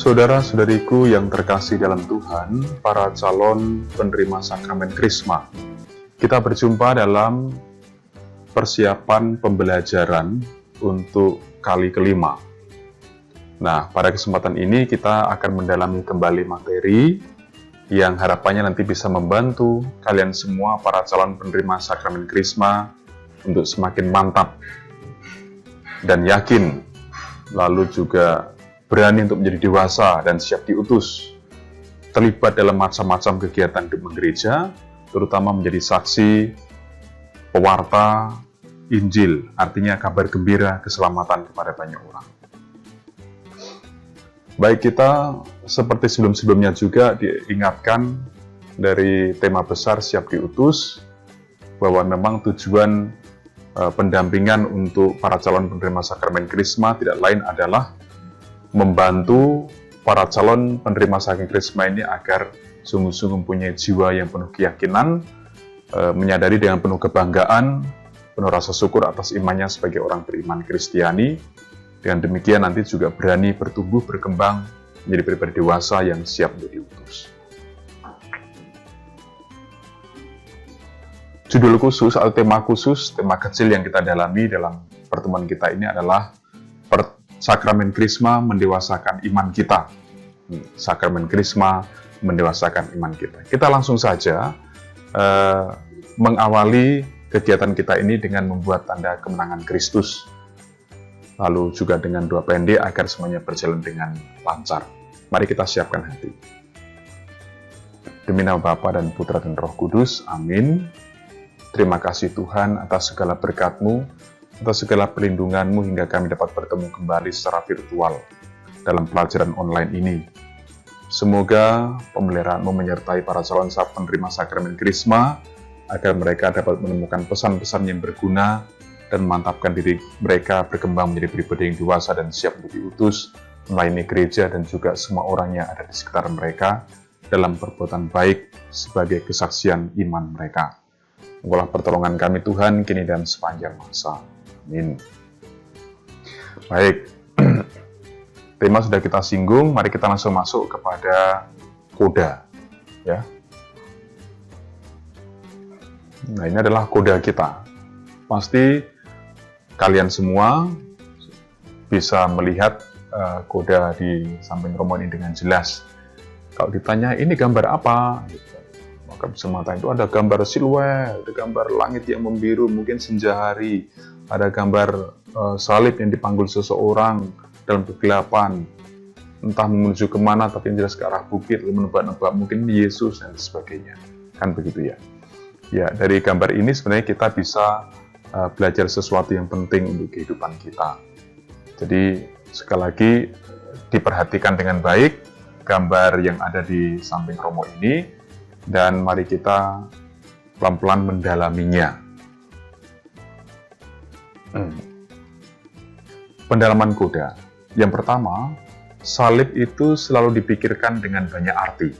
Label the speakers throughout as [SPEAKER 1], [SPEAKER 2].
[SPEAKER 1] Saudara-saudariku yang terkasih dalam Tuhan, para calon penerima sakramen Krisma, kita berjumpa dalam persiapan pembelajaran untuk kali kelima. Nah, pada kesempatan ini kita akan mendalami kembali materi yang harapannya nanti bisa membantu kalian semua para calon penerima sakramen Krisma untuk semakin mantap dan yakin, lalu juga berani untuk menjadi dewasa dan siap diutus, terlibat dalam macam-macam kegiatan hidup gereja, terutama menjadi saksi, pewarta Injil, artinya kabar gembira keselamatan kepada banyak orang. Baik, kita seperti sebelum-sebelumnya juga diingatkan dari tema besar siap diutus, bahwa memang tujuan pendampingan untuk para calon penerima sakramen Krisma tidak lain adalah membantu para calon penerima sakramen Krisma ini agar sungguh-sungguh mempunyai jiwa yang penuh keyakinan, menyadari dengan penuh kebanggaan, penuh rasa syukur atas imannya sebagai orang beriman Kristiani. Dengan demikian nanti juga berani bertumbuh, berkembang, menjadi pribadi dewasa yang siap untuk diutus. Judul khusus atau tema khusus, tema kecil yang kita dalami dalam pertemuan kita ini adalah Sakramen Krisma mendewasakan iman kita. Sakramen Krisma mendewasakan iman kita. Kita langsung saja mengawali kegiatan kita ini dengan membuat tanda kemenangan Kristus. Lalu juga dengan doa pendek agar semuanya berjalan dengan lancar. Mari kita siapkan hati. Demi nama Bapa dan Putra dan Roh Kudus. Amin. Terima kasih Tuhan atas segala berkat-Mu, atas segala perlindungan-Mu hingga kami dapat bertemu kembali secara virtual dalam pelajaran online ini. Semoga pemeliharaan-Mu menyertai para calon penerima sakramen Krisma, agar mereka dapat menemukan pesan-pesan yang berguna dan memantapkan diri mereka berkembang menjadi pribadi yang dewasa dan siap untuk diutus, melayani gereja dan juga semua orang yang ada di sekitar mereka dalam perbuatan baik sebagai kesaksian iman mereka. Engkaulah pertolongan kami Tuhan, kini dan sepanjang masa. Amin. Baik, tema sudah kita singgung, mari kita langsung masuk kepada koda. Ya. Nah, ini adalah koda kita. Pasti kalian semua bisa melihat koda di samping romo ini dengan jelas. Kalau ditanya, ini gambar apa? Maka bisa mengatakan itu ada gambar siluet, ada gambar langit yang membiru, mungkin senja hari, ada gambar salib yang dipanggul seseorang dalam kegelapan, entah menuju kemana, tapi yang jelas ke arah bukit, lalu menebak-nebak mungkin Yesus dan sebagainya. Kan begitu ya. Ya, dari gambar ini sebenarnya kita bisa belajar sesuatu yang penting untuk kehidupan kita. Jadi sekali lagi diperhatikan dengan baik gambar yang ada di samping romo ini, dan mari kita pelan-pelan mendalaminya. Pendalaman koda. Yang pertama, salib itu selalu dipikirkan dengan banyak arti.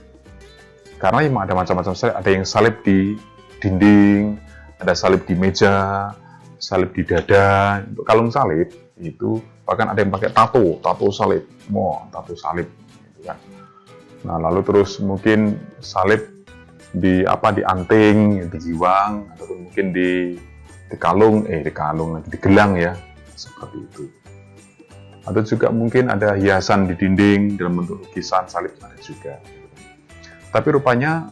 [SPEAKER 1] Karena memang ada macam-macam salib, ada yang salib di dinding, ada salib di meja, salib di dada. Untuk kalung salib itu bahkan ada yang pakai tato salib, tato salib, gitu kan. Nah, lalu terus mungkin salib di anting, di giwang, ataupun mungkin di gelang ya, seperti itu. Atau juga mungkin ada hiasan di dinding dalam bentuk lukisan salib, ada juga. Tapi rupanya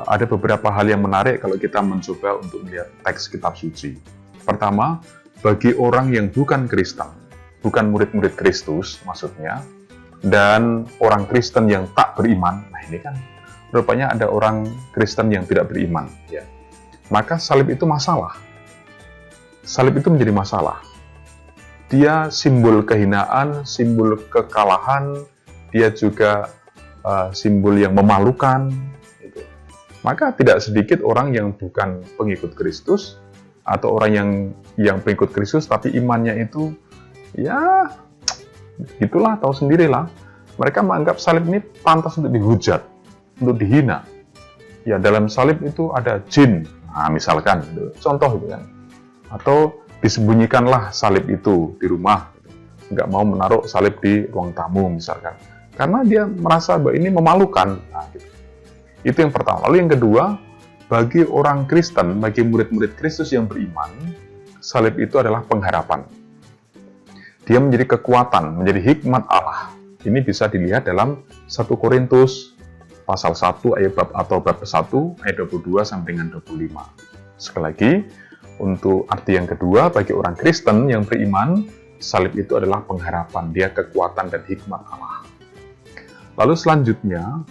[SPEAKER 1] ada beberapa hal yang menarik kalau kita mencoba untuk melihat teks kitab suci. Pertama, bagi orang yang bukan Kristen, bukan murid-murid Kristus maksudnya, dan orang Kristen yang tak beriman, nah ini kan rupanya ada orang Kristen yang tidak beriman, ya. Maka salib itu masalah. Salib itu menjadi masalah. Dia simbol kehinaan, simbol kekalahan, dia juga simbol yang memalukan. Gitu. Maka tidak sedikit orang yang bukan pengikut Kristus, atau orang yang pengikut Kristus tapi imannya itu, ya itulah, tahu sendirilah. Mereka menganggap salib ini pantas untuk dihujat, untuk dihina. Ya, dalam salib itu ada jin, nah misalkan, contoh itu kan. Atau disembunyikanlah salib itu di rumah. nggak mau menaruh salib di ruang tamu misalkan, karena dia merasa bahwa ini memalukan. Nah, gitu. Itu yang pertama. Lalu yang kedua, bagi orang Kristen, bagi murid-murid Kristus yang beriman, salib itu adalah pengharapan. Dia menjadi kekuatan, menjadi hikmat Allah. Ini bisa dilihat dalam 1 Korintus pasal 1 ayat bab 1 ayat 22 sampai dengan 25. Sekali lagi, untuk arti yang kedua, bagi orang Kristen yang beriman, salib itu adalah pengharapan, dia kekuatan dan hikmat Allah. Lalu selanjutnya,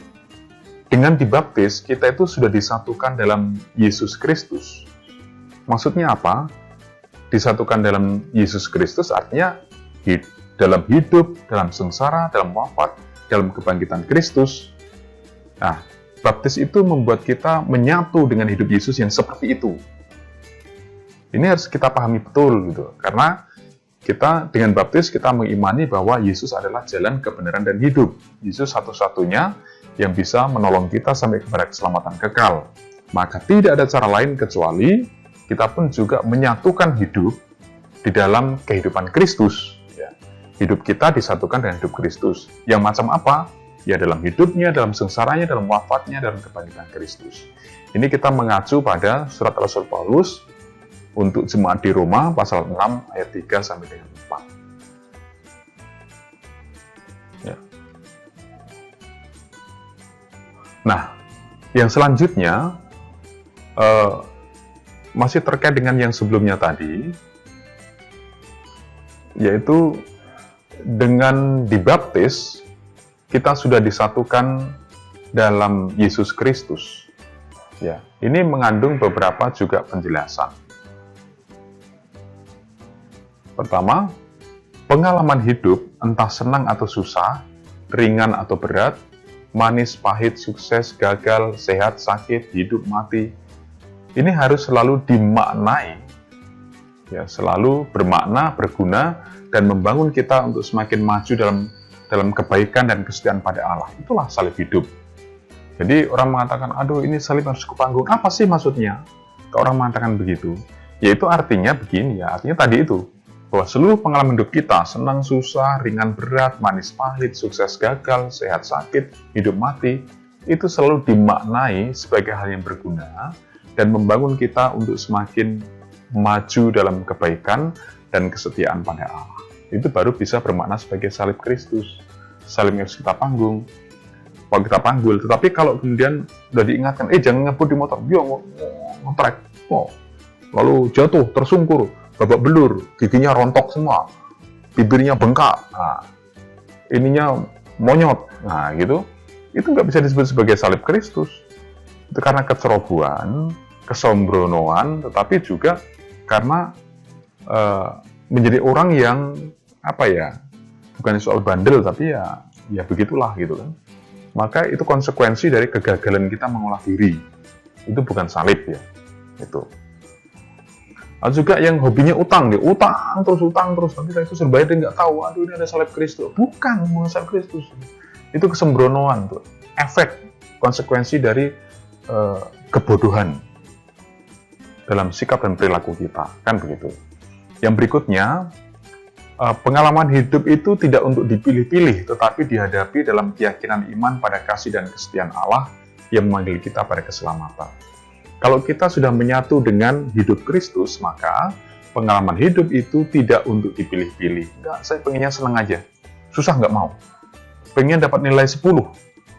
[SPEAKER 1] dengan dibaptis, kita itu sudah disatukan dalam Yesus Kristus. Maksudnya apa? Disatukan dalam Yesus Kristus artinya dalam hidup, dalam sengsara, dalam wafat, dalam kebangkitan Kristus. Nah, baptis itu membuat kita menyatu dengan hidup Yesus yang seperti itu. Ini harus kita pahami betul gitu, karena kita dengan baptis kita mengimani bahwa Yesus adalah jalan kebenaran dan hidup. Yesus satu-satunya yang bisa menolong kita sampai kepada keselamatan kekal. Maka tidak ada cara lain kecuali kita pun juga menyatukan hidup di dalam kehidupan Kristus. Ya. Hidup kita disatukan dengan hidup Kristus. Yang macam apa? Ya dalam hidupnya, dalam sengsaranya, dalam wafatnya, dalam kebangkitan Kristus. Ini kita mengacu pada surat Rasul Paulus untuk jemaat di Roma pasal 6 ayat 3 sampai dengan 4. Ya. Nah, yang selanjutnya masih terkait dengan yang sebelumnya tadi, yaitu dengan dibaptis kita sudah disatukan dalam Yesus Kristus. Ya, ini mengandung beberapa juga penjelasan. Pertama, pengalaman hidup, entah senang atau susah, ringan atau berat, manis, pahit, sukses, gagal, sehat, sakit, hidup, mati, ini harus selalu dimaknai, ya, selalu bermakna, berguna, dan membangun kita untuk semakin maju dalam kebaikan dan kesetiaan pada Allah. Itulah salib hidup. Jadi orang mengatakan, aduh ini salib harus kupanggung. Apa sih maksudnya? Kalau orang mengatakan begitu, yaitu artinya begini ya, artinya tadi itu, bahwa seluruh pengalaman hidup kita, senang, susah, ringan, berat, manis, pahit, sukses, gagal, sehat, sakit, hidup, mati, itu selalu dimaknai sebagai hal yang berguna dan membangun kita untuk semakin maju dalam kebaikan dan kesetiaan pada Allah. Itu baru bisa bermakna sebagai salib Kristus, salib yang harus kita panggung, kalau kita panggul. Tetapi kalau kemudian sudah diingatkan, jangan ngebut di motor, dia ngetrek, lalu jatuh, tersungkur, babak belur, giginya rontok semua, bibirnya bengkak, nah, ininya monyot, nah gitu, itu nggak bisa disebut sebagai salib Kristus. Itu karena kecerobohan, kesombronoan, tetapi juga karena menjadi orang yang bukan soal bandel, tapi ya begitulah gitu kan. Maka itu konsekuensi dari kegagalan kita mengolah diri. Itu bukan salib ya, itu. Ada juga yang hobinya utang terus, nanti saya itu bayar dia nggak tahu, aduh ini ada salib Kristus. Bukan salib Kristus, itu kesembronoan tuh, efek konsekuensi dari kebodohan dalam sikap dan perilaku kita, kan begitu. Yang berikutnya, pengalaman hidup itu tidak untuk dipilih-pilih, tetapi dihadapi dalam keyakinan iman pada kasih dan kesetiaan Allah yang memanggil kita pada keselamatan. Kalau kita sudah menyatu dengan hidup Kristus, maka pengalaman hidup itu tidak untuk dipilih-pilih. Enggak, saya pengennya senang aja. Susah nggak mau. Pengen dapat nilai 10,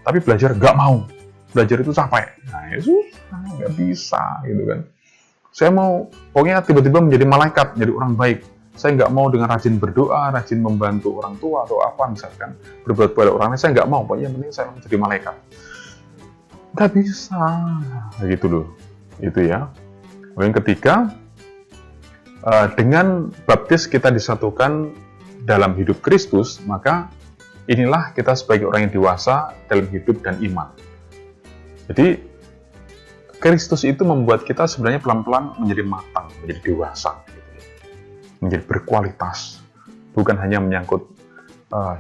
[SPEAKER 1] tapi belajar nggak mau. Belajar itu capek. Nah, ya susah, nggak bisa, gitu kan. Saya mau, pokoknya tiba-tiba menjadi malaikat, menjadi orang baik. Saya nggak mau dengan rajin berdoa, rajin membantu orang tua, atau apa misalkan. Berbuat pada orang lain, saya nggak mau. Pokoknya yang penting saya menjadi malaikat. Nggak bisa, gitu loh. Itu ya. Yang ketiga, dengan baptis kita disatukan dalam hidup Kristus, maka inilah kita sebagai orang yang dewasa dalam hidup dan iman. Jadi Kristus itu membuat kita sebenarnya pelan-pelan menjadi matang, menjadi dewasa, gitu ya. Menjadi berkualitas. Bukan hanya menyangkut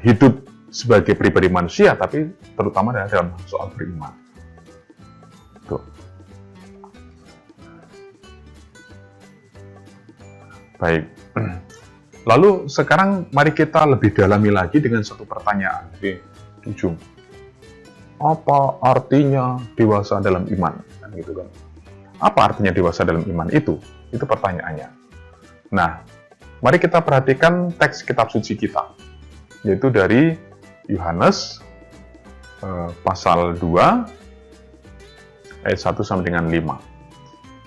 [SPEAKER 1] hidup sebagai pribadi manusia, tapi terutama dalam soal beriman. Tuh. Baik, Lalu sekarang mari kita lebih dalami lagi dengan satu pertanyaan di ujung. Apa artinya dewasa dalam iman? Kan gitu kan. Apa artinya dewasa dalam iman itu? Itu pertanyaannya. Nah, mari kita perhatikan teks kitab suci kita, yaitu dari Yohanes pasal 2 ayat 1 sampai dengan 5.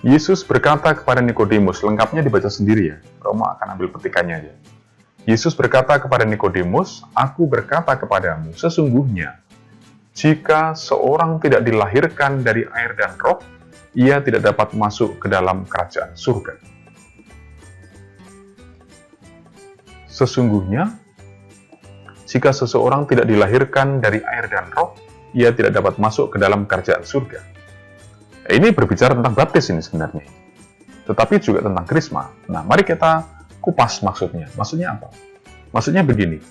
[SPEAKER 1] Yesus berkata kepada Nikodemus, lengkapnya dibaca sendiri ya, Romo akan ambil petikannya aja. Yesus berkata kepada Nikodemus, aku berkata kepadamu, sesungguhnya jika seorang tidak dilahirkan dari air dan roh, ia tidak dapat masuk ke dalam kerajaan surga. Sesungguhnya, jika seseorang tidak dilahirkan dari air dan roh, ia tidak dapat masuk ke dalam kerajaan surga. Ini berbicara tentang baptis ini sebenarnya, tetapi juga tentang krisma. Nah, mari kita kupas maksudnya. Maksudnya apa? Maksudnya begini,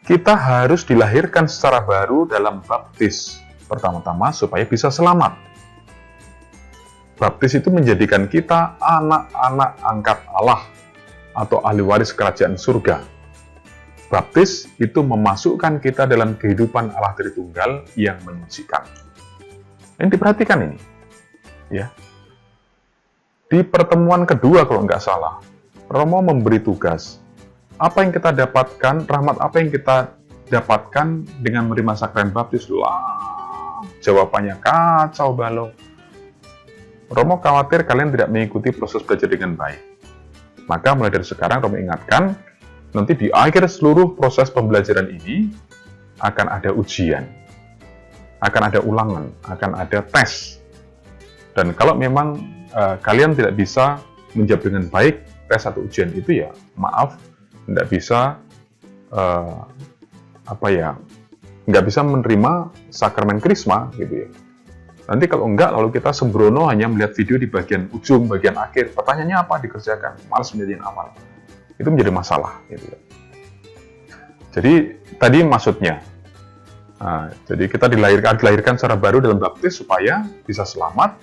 [SPEAKER 1] kita harus dilahirkan secara baru dalam baptis pertama-tama supaya bisa selamat. Baptis itu menjadikan kita anak-anak angkat Allah atau ahli waris kerajaan surga. Baptis itu memasukkan kita dalam kehidupan Allah Tritunggal yang menyucikan. Ini diperhatikan ini, ya. Di pertemuan kedua kalau nggak salah, Romo memberi tugas. Apa yang kita dapatkan, rahmat apa yang kita dapatkan dengan menerima sakramen baptis? Lah, jawabannya kacau balau. Romo khawatir kalian tidak mengikuti proses belajar dengan baik. Maka mulai dari sekarang Romo ingatkan, nanti di akhir seluruh proses pembelajaran ini akan ada ujian, akan ada ulangan, akan ada tes. Dan kalau memang kalian tidak bisa menjawab dengan baik tes atau ujian itu, ya maaf, tidak bisa nggak bisa menerima sakramen krisma gitu ya. Nanti kalau enggak, lalu kita sembrono hanya melihat video di bagian ujung, bagian akhir, pertanyaannya apa dikerjakan, malas menjadikan amal. Itu menjadi masalah gitu ya. Jadi tadi maksudnya, jadi kita dilahirkan secara baru dalam baptis supaya bisa selamat.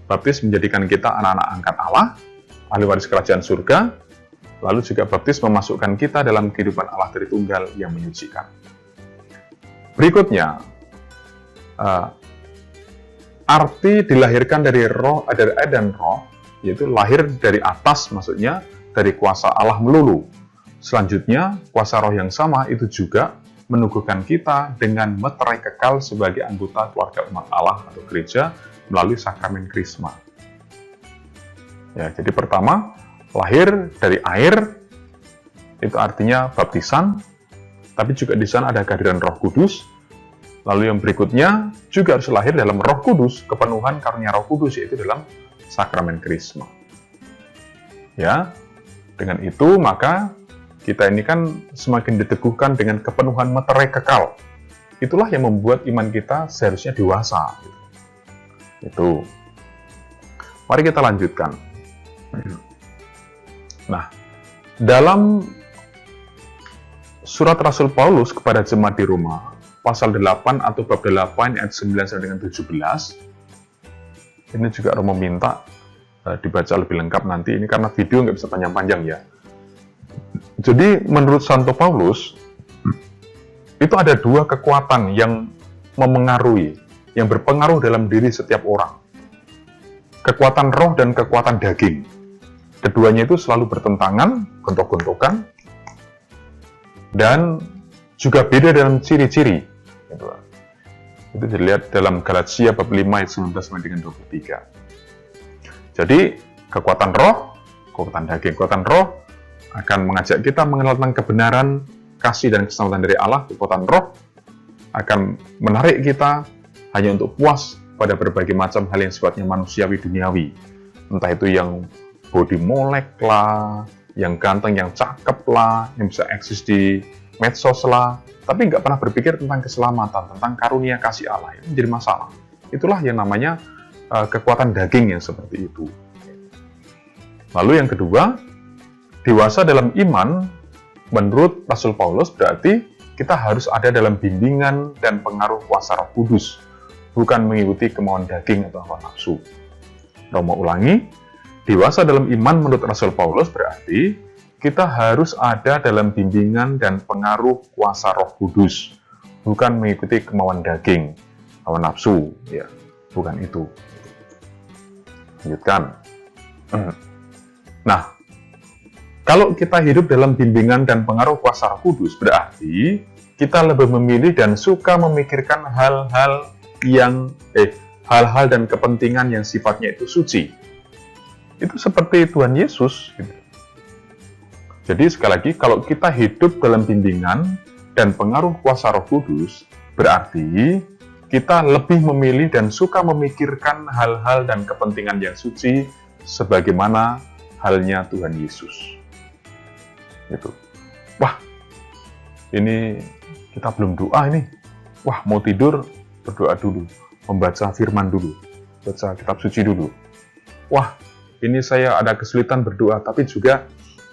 [SPEAKER 1] Baptis menjadikan kita anak-anak angkat Allah, ahli waris kerajaan surga. Lalu juga baptis memasukkan kita dalam kehidupan Allah Tritunggal yang menyucikan. Berikutnya, arti dilahirkan dari roh, dari air dan roh, yaitu lahir dari atas, maksudnya dari kuasa Allah melulu. Selanjutnya, kuasa roh yang sama itu juga menuguhkan kita dengan meterai kekal sebagai anggota keluarga umat Allah atau gereja melalui sakramen krisma. Ya, jadi pertama, lahir dari air, itu artinya baptisan, tapi juga di sana ada kehadiran Roh Kudus. Lalu yang berikutnya juga harus lahir dalam Roh Kudus, kepenuhan karunia Roh Kudus, yaitu dalam sakramen krisma. Ya, dengan itu maka kita ini kan semakin diteguhkan dengan kepenuhan meterai kekal. Itulah yang membuat iman kita seharusnya dewasa. Itu. Mari kita lanjutkan. Nah, dalam surat Rasul Paulus kepada jemaat di Roma, pasal 8 atau bab 8 ayat 9 sampai dengan 17, ini juga Romo minta dibaca lebih lengkap nanti, ini karena video nggak bisa panjang-panjang ya. Jadi menurut Santo Paulus, itu ada dua kekuatan yang memengaruhi, yang berpengaruh dalam diri setiap orang. Kekuatan roh dan kekuatan daging. Keduanya itu selalu bertentangan, gontok-gontokan, dan juga beda dalam ciri-ciri. Itu dilihat dalam Galatia bab 5 ayat 19 sampai dengan 23. Jadi, kekuatan roh, kekuatan daging, kekuatan roh akan mengajak kita mengenal tentang kebenaran, kasih dan keselamatan dari Allah. Kekuatan roh akan menarik kita hanya untuk puas pada berbagai macam hal yang sifatnya manusiawi duniawi. Entah itu yang body molek lah, yang ganteng, yang cakep lah, yang bisa eksis di medsos lah, tapi nggak pernah berpikir tentang keselamatan, tentang karunia kasih Allah. Itu menjadi masalah. Itulah yang namanya kekuatan daging yang seperti itu. Lalu yang kedua, dewasa dalam iman, menurut Rasul Paulus berarti kita harus ada dalam bimbingan dan pengaruh kuasa Roh Kudus, bukan mengikuti kemauan daging atau hawa nafsu. Romo ulangi, dewasa dalam iman menurut Rasul Paulus berarti kita harus ada dalam bimbingan dan pengaruh kuasa Roh Kudus, bukan mengikuti kemauan daging, hawa nafsu, ya, bukan itu. Lanjutkan. Nah, kalau kita hidup dalam bimbingan dan pengaruh kuasa Roh Kudus, berarti kita lebih memilih dan suka memikirkan hal-hal dan kepentingan yang sifatnya itu suci. Itu seperti Tuhan Yesus. Jadi sekali lagi, kalau kita hidup dalam bimbingan dan pengaruh kuasa Roh Kudus, berarti kita lebih memilih dan suka memikirkan hal-hal dan kepentingan yang suci sebagaimana halnya Tuhan Yesus. Gitu. Wah, ini kita belum doa ini. Wah, mau tidur, berdoa dulu. Membaca firman dulu. Baca kitab suci dulu. Wah, ini saya ada kesulitan berdoa, tapi juga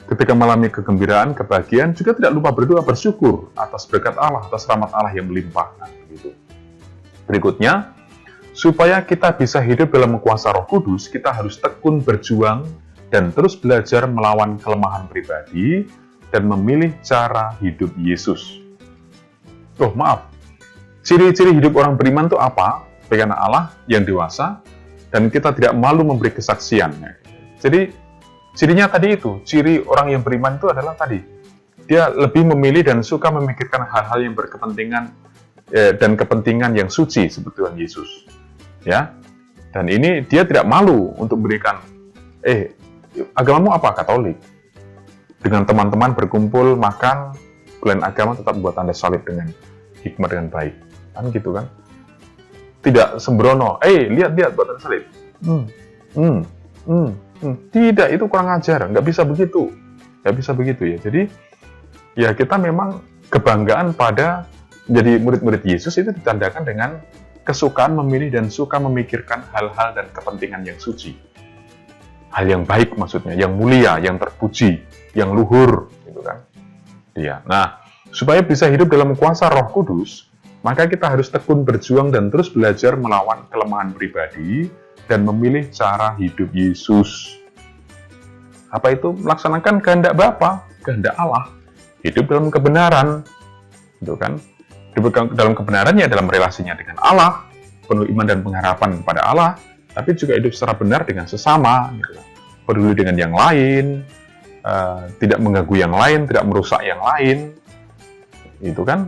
[SPEAKER 1] ketika mengalami kegembiraan, kebahagiaan, juga tidak lupa berdoa, bersyukur atas berkat Allah, atas rahmat Allah yang melimpah. Begitu. Berikutnya, supaya kita bisa hidup dalam kuasa Roh Kudus, kita harus tekun berjuang dan terus belajar melawan kelemahan pribadi dan memilih cara hidup Yesus. Oh, maaf. Ciri-ciri hidup orang beriman itu apa? Sebagai anak Allah yang dewasa, dan kita tidak malu memberi kesaksian. Jadi, cirinya tadi itu, ciri orang yang beriman itu adalah tadi, dia lebih memilih dan suka memikirkan hal-hal yang berkepentingan dan kepentingan yang suci seperti Tuhan Yesus. Ya, dan ini dia tidak malu untuk memberikan, agamamu apa? Katolik. Dengan teman-teman berkumpul, makan, pelayan agama tetap buat tanda salib dengan hikmat, dengan baik. Kan gitu kan? Tidak sembrono, lihat buat tanda salib. Tidak, itu kurang ajar, nggak bisa begitu ya. Jadi ya kita memang kebanggaan pada menjadi murid-murid Yesus itu ditandakan dengan kesukaan memilih dan suka memikirkan hal-hal dan kepentingan yang suci, hal yang baik maksudnya, yang mulia, yang terpuji, yang luhur, gitu kan? Iya. Nah, supaya bisa hidup dalam kuasa Roh Kudus, maka kita harus tekun berjuang dan terus belajar melawan kelemahan pribadi dan memilih cara hidup Yesus. Apa itu? Melaksanakan kehendak Bapa, kehendak Allah. Hidup dalam kebenaran. Gitu kan? Hidup dalam kebenarannya dalam relasinya dengan Allah, penuh iman dan pengharapan kepada Allah, tapi juga hidup secara benar dengan sesama, gitu. Peduli dengan yang lain, tidak mengganggu yang lain, tidak merusak yang lain. Itu kan?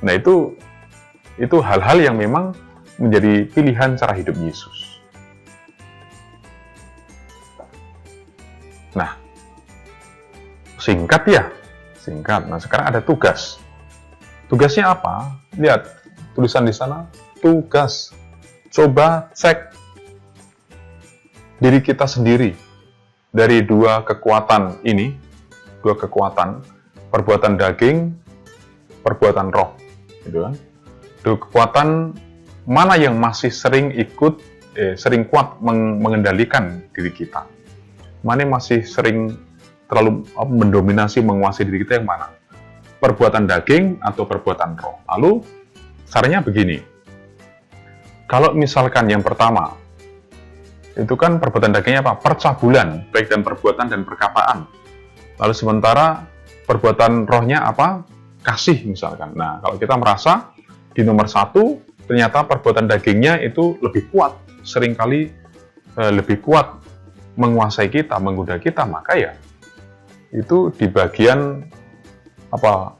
[SPEAKER 1] Nah, itu hal-hal yang memang menjadi pilihan cara hidup Yesus. Nah, singkat. Nah, sekarang ada tugas. Tugasnya apa? Lihat tulisan di sana, tugas. Coba cek diri kita sendiri dari dua kekuatan ini, dua kekuatan, perbuatan daging, perbuatan roh, gitu kan? Dua kekuatan mana yang masih sering kuat mengendalikan diri kita? Mana yang masih sering terlalu mendominasi, menguasai diri kita, yang mana? Perbuatan daging atau perbuatan roh? Lalu, caranya begini. Kalau misalkan yang pertama, itu kan perbuatan dagingnya apa? Percabulan, baik dan perbuatan dan perkataan. Lalu sementara perbuatan rohnya apa? Kasih misalkan. Nah, kalau kita merasa di nomor 1, ternyata perbuatan dagingnya itu lebih kuat, seringkali lebih kuat menguasai kita, menggoda kita, maka ya itu di bagian apa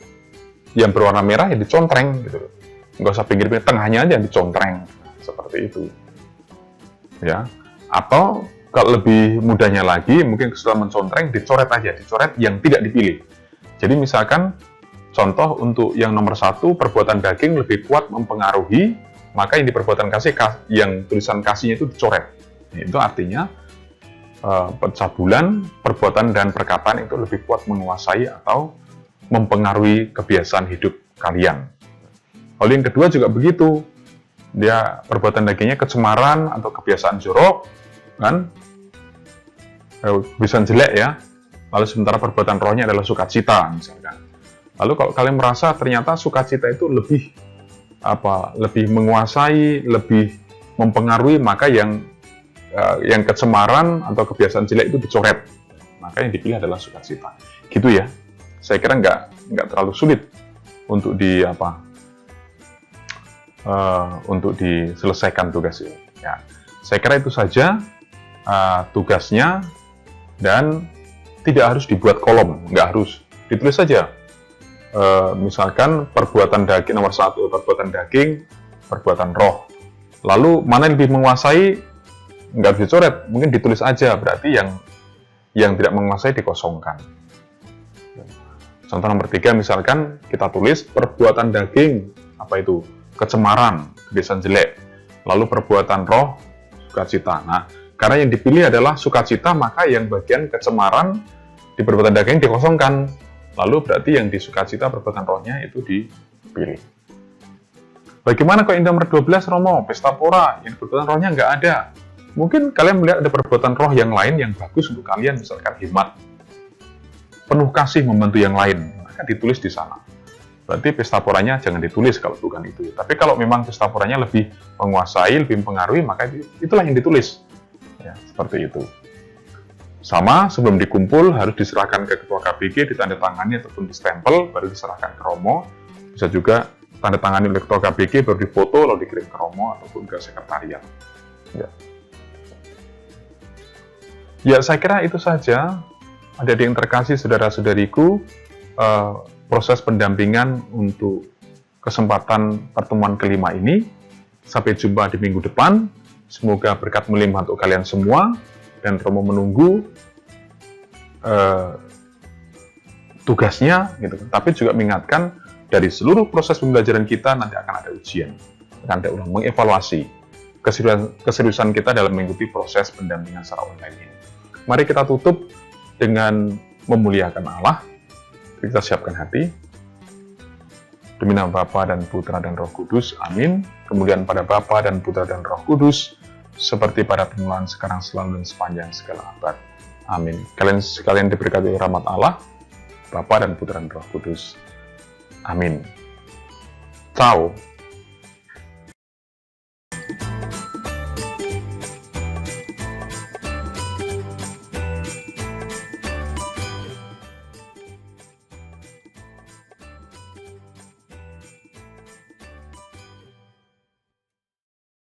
[SPEAKER 1] yang berwarna merah ya dicontreng gitu. Nggak usah pinggir-pinggir, tengahnya aja dicontreng, seperti itu. Ya. Atau kalau lebih mudahnya lagi, mungkin kesulitan mencontreng, dicoret aja, dicoret yang tidak dipilih. Jadi misalkan contoh untuk yang nomor 1, perbuatan daging lebih kuat mempengaruhi, maka yang di perbuatan kasih, yang tulisan kasihnya itu dicoret. Itu artinya pencabulan, perbuatan dan perkataan itu lebih kuat menguasai atau mempengaruhi kebiasaan hidup kalian. Lalu yang kedua juga begitu, dia perbuatan dagingnya kecemaran atau kebiasaan jorok, kan? Kebiasaan jelek ya. Lalu sementara perbuatan rohnya adalah sukacita misalkan. Lalu kalau kalian merasa ternyata sukacita itu lebih menguasai, lebih mempengaruhi, maka yang kecemaran atau kebiasaan jelek itu dicoret. maka yang dipilih adalah sukacita. Gitu ya. Saya kira nggak terlalu sulit untuk untuk diselesaikan tugas ini. Ya, saya kira itu saja tugasnya, dan tidak harus dibuat kolom, nggak harus, ditulis saja. Misalkan perbuatan daging nomor 1, perbuatan daging, perbuatan roh. Lalu mana yang lebih menguasai, nggak harus dicoret, mungkin ditulis aja, berarti yang tidak menguasai dikosongkan. Contoh nomor 3, misalkan kita tulis perbuatan daging, apa itu? Kecemaran, kebiasaan jelek. Lalu perbuatan roh, sukacita. Nah, karena yang dipilih adalah sukacita, maka yang bagian kecemaran di perbuatan daging dikosongkan. Lalu berarti yang di sukacita perbuatan rohnya itu dipilih. Bagaimana kalau yang nomor 12, Romo? Pesta pora, yang perbuatan rohnya nggak ada. Mungkin kalian melihat ada perbuatan roh yang lain yang bagus untuk kalian, misalkan hemat, penuh kasih membantu yang lain, maka ditulis di sana. Berarti pesta poranya jangan ditulis kalau bukan itu. Tapi kalau memang pesta poranya lebih menguasai, lebih mempengaruhi, maka itulah yang ditulis. Ya, seperti itu. Sama, sebelum dikumpul harus diserahkan ke ketua KBG, ditandatangani ataupun distempel, baru diserahkan ke Romo. Bisa juga tanda tangani oleh ketua KBG, baru difoto, lalu dikirim ke Romo ataupun ke sekretariat. Ya, saya kira itu saja. Adik-adik yang terkasih, saudara-saudariku, proses pendampingan untuk kesempatan pertemuan kelima ini. Sampai jumpa di minggu depan. Semoga berkat melimpah untuk kalian semua, dan Romo menunggu tugasnya, gitu. Tapi juga mengingatkan dari seluruh proses pembelajaran kita nanti akan ada ujian, akan ada ulang mengevaluasi keseriusan kita dalam mengikuti proses pendampingan secara online ini. Mari kita tutup dengan memuliakan Allah. Kita siapkan hati. Demi nama Bapa dan Putra dan Roh Kudus. Amin. Kemuliaan pada Bapa dan Putra dan Roh Kudus, seperti pada permulaan, sekarang, selalu, dan sepanjang segala abad. Amin. Kalian sekalian diberkati rahmat Allah, Bapa dan Putra dan Roh Kudus. Amin. Ciao.